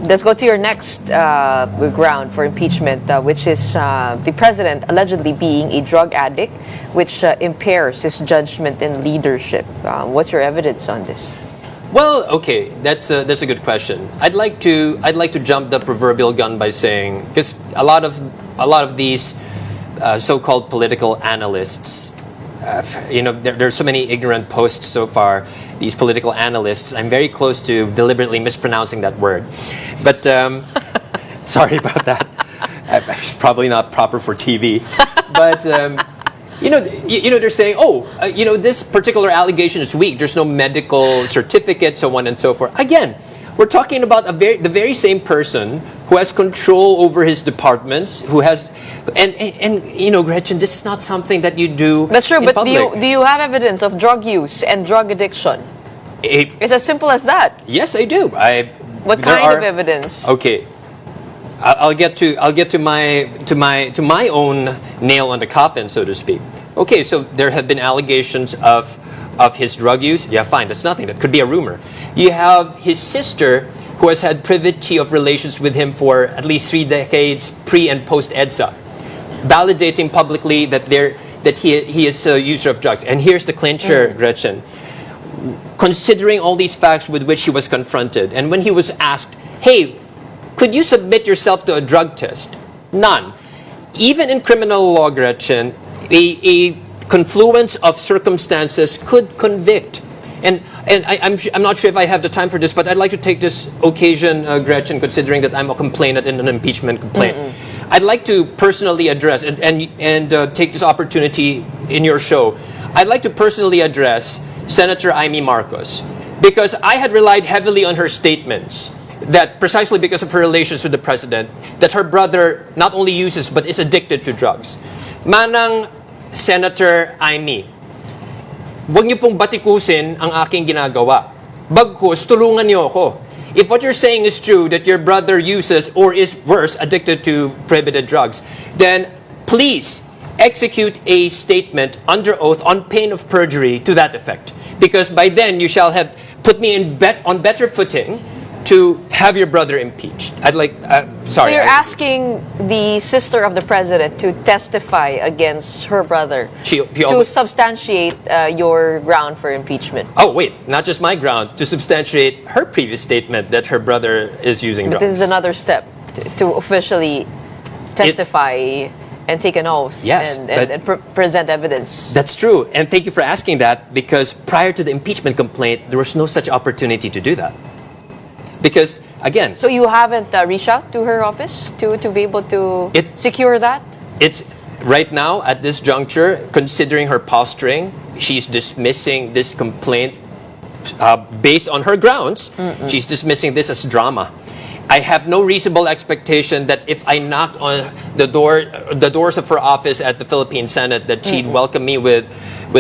Let's go to your next ground for impeachment, which is the president allegedly being a drug addict, which impairs his judgment and leadership. What's your evidence on this? Well, okay, that's a good question. I'd like to jump the proverbial gun by saying, because a lot of these so-called political analysts, there's so many ignorant posts so far. These political analysts, I'm very close to deliberately mispronouncing that word, but sorry about that. It's probably not proper for TV, but. They're saying, this particular allegation is weak. There's no medical certificate, so on and so forth. Again, we're talking about the very same person who has control over his departments, who has, and Gretchen, this is not something that you do. That's true, in but public. do you have evidence of drug use and drug addiction? It's as simple as that. Yes, I do. What kind of evidence? Okay. I'll get to my own nail on the coffin, so to speak. Okay, so there have been allegations of his drug use. Yeah, fine, that's nothing. That could be a rumor. You have his sister, who has had privity of relations with him for at least 3 decades, pre and post EDSA, validating publicly that he is a user of drugs. And here's the clincher, Gretchen. Considering all these facts with which he was confronted, and when he was asked, "Hey, could you submit yourself to a drug test?" None. Even in criminal law, Gretchen, a confluence of circumstances could convict. And I'm not sure if I have the time for this, but I'd like to take this occasion, Gretchen, considering that I'm a complainant in an impeachment complaint. I'd like to personally address and take this opportunity in your show. I'd like to personally address Senator Imee Marcos, because I had relied heavily on her statements that precisely because of her relations with the president, that her brother not only uses but is addicted to drugs. Manang Senator Imee, huwag niyo pong batikusin ang aking ginagawa. Bagkus, tulungan niyo ako. If what you're saying is true, that your brother uses or is worse, addicted to prohibited drugs, then please execute a statement under oath on pain of perjury to that effect. Because by then you shall have put me on better footing to have your brother impeached. So you're asking the sister of the president to testify against her brother to substantiate your ground for impeachment. Oh, wait, not just my ground, to substantiate her previous statement that her brother is using drugs. This is another step to officially testify and take an oath, yes, and present evidence. That's true, and thank you for asking that, because prior to the impeachment complaint, there was no such opportunity to do that. Because, again... So you haven't reached out to her office to be able to secure that? It's right now, at this juncture, considering her posturing, she's dismissing this complaint based on her grounds. She's dismissing this as drama. I have no reasonable expectation that if I knocked on the doors of her office at the Philippine Senate, that she'd welcome me with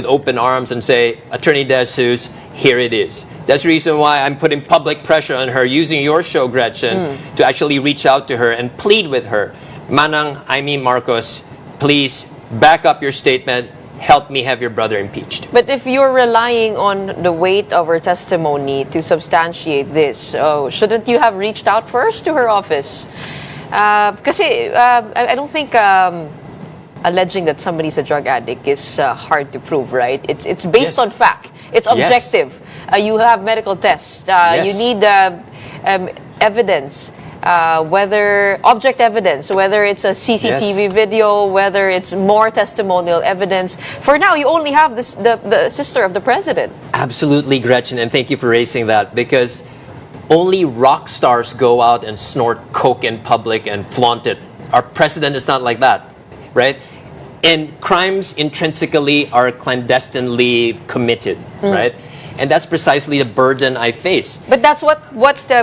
open arms and say, "Attorney De Jesus, here it is." That's the reason why I'm putting public pressure on her, using your show, Gretchen, to actually reach out to her and plead with her. Manang Imee Marcos, please back up your statement. Help me have your brother impeached. But if you're relying on the weight of her testimony to substantiate this, shouldn't you have reached out first to her office? Because I don't think alleging that somebody's a drug addict is hard to prove, right? It's based on fact. It's objective. You have medical tests. You need evidence. Object evidence, whether it's a CCTV video, whether it's more testimonial evidence. For now, you only have the sister of the president. Absolutely, Gretchen, and thank you for raising that, because only rock stars go out and snort coke in public and flaunt it. Our president is not like that, right? And crimes intrinsically are clandestinely committed, right? And that's precisely the burden I face. But that's what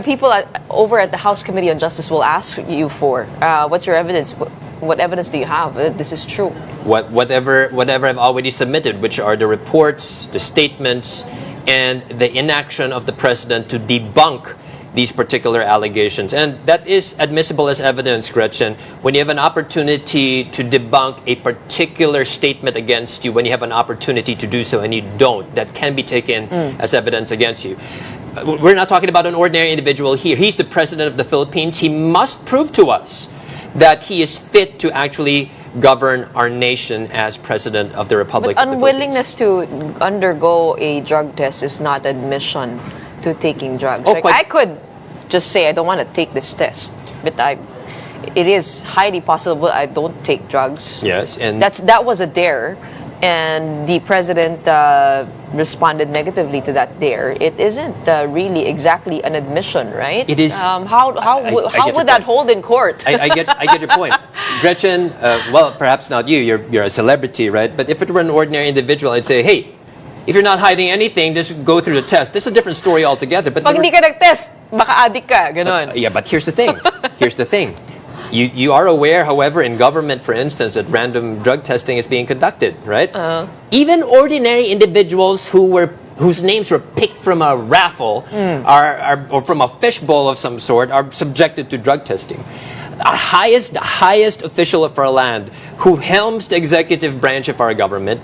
people over at the House Committee on Justice will ask you for. What's your evidence? What evidence do you have that this is true? Whatever I've already submitted, which are the reports, the statements, and the inaction of the president to debunk these particular allegations. And that is admissible as evidence, Gretchen. When you have an opportunity to debunk a particular statement against you, when you have an opportunity to do so and you don't, that can be taken as evidence against you. we're not talking about an ordinary individual here. He's the president of the Philippines. He must prove to us that he is fit to actually govern our nation as president of the Republic But of the Philippines. unwillingness to undergo a drug test is not admission to taking drugs. Oh, Like, quite- I could just say I don't want to take this test, but it is highly possible I don't take drugs. Yes, and That was a dare, and the president responded negatively to that dare. It isn't really exactly an admission, right? It is- How I get would your that hold in court? I get your point. Gretchen, well, perhaps not you. You're a celebrity, right? But if it were an ordinary individual, I'd say, hey, if you're not hiding anything, just go through the test. This is a different story altogether. But Pag hindi ka nag-test, baka addict ka, ganon. yeah, but here's the thing. Here's the thing. You are aware, however, in government, for instance, that random drug testing is being conducted, right? Even ordinary individuals whose names were picked from a raffle or from a fishbowl of some sort are subjected to drug testing. The highest official of our land who helms the executive branch of our government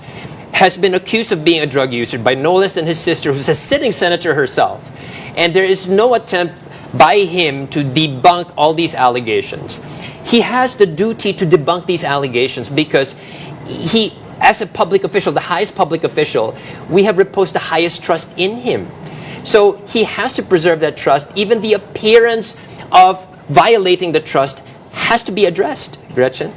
has been accused of being a drug user by no less than his sister, who's a sitting senator herself. And there is no attempt by him to debunk all these allegations. He has the duty to debunk these allegations because he, as a public official, the highest public official, we have reposed the highest trust in him. So he has to preserve that trust. Even the appearance of violating the trust has to be addressed, Gretchen.